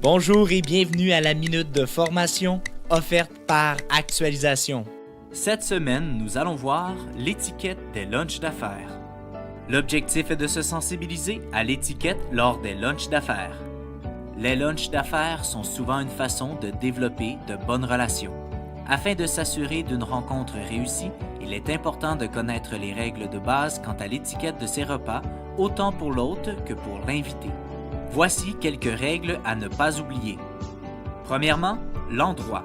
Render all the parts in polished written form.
Bonjour et bienvenue à la minute de formation offerte par Actualisation. Cette semaine, nous allons voir l'étiquette des lunchs d'affaires. L'objectif est de se sensibiliser à l'étiquette lors des lunchs d'affaires. Les lunchs d'affaires sont souvent une façon de développer de bonnes relations. Afin de s'assurer d'une rencontre réussie, il est important de connaître les règles de base quant à l'étiquette de ces repas, autant pour l'hôte que pour l'invité. Voici quelques règles à ne pas oublier. Premièrement, l'endroit.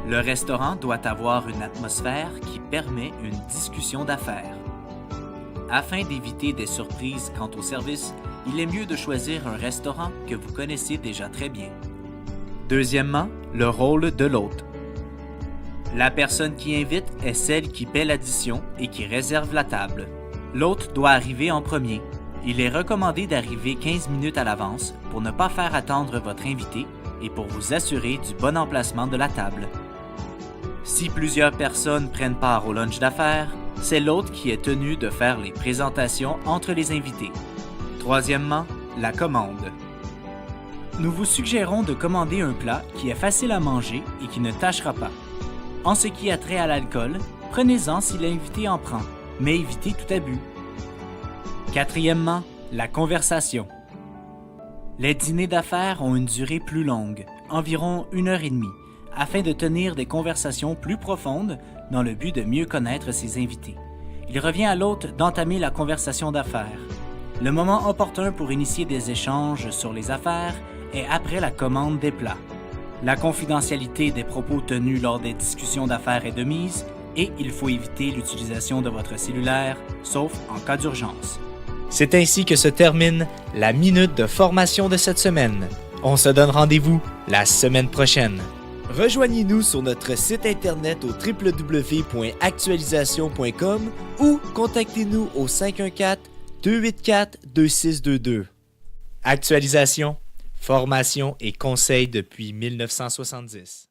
Le restaurant doit avoir une atmosphère qui permet une discussion d'affaires. Afin d'éviter des surprises quant au service, il est mieux de choisir un restaurant que vous connaissez déjà très bien. Deuxièmement, le rôle de l'hôte. La personne qui invite est celle qui paie l'addition et qui réserve la table. L'hôte doit arriver en premier. Il est recommandé d'arriver 15 minutes à l'avance pour ne pas faire attendre votre invité et pour vous assurer du bon emplacement de la table. Si plusieurs personnes prennent part au lunch d'affaires, c'est l'hôte qui est tenu de faire les présentations entre les invités. Troisièmement, la commande. Nous vous suggérons de commander un plat qui est facile à manger et qui ne tâchera pas. En ce qui a trait à l'alcool, prenez-en si l'invité en prend, mais évitez tout abus. Quatrièmement, la conversation. Les dîners d'affaires ont une durée plus longue, environ 1h30, afin de tenir des conversations plus profondes dans le but de mieux connaître ses invités. Il revient à l'hôte d'entamer la conversation d'affaires. Le moment opportun pour initier des échanges sur les affaires est après la commande des plats. La confidentialité des propos tenus lors des discussions d'affaires est de mise et il faut éviter l'utilisation de votre cellulaire, sauf en cas d'urgence. C'est ainsi que se termine la minute de formation de cette semaine. On se donne rendez-vous la semaine prochaine. Rejoignez-nous sur notre site internet au www.actualisation.com ou contactez-nous au 514-284-2622. Actualisation, formation et conseils depuis 1970.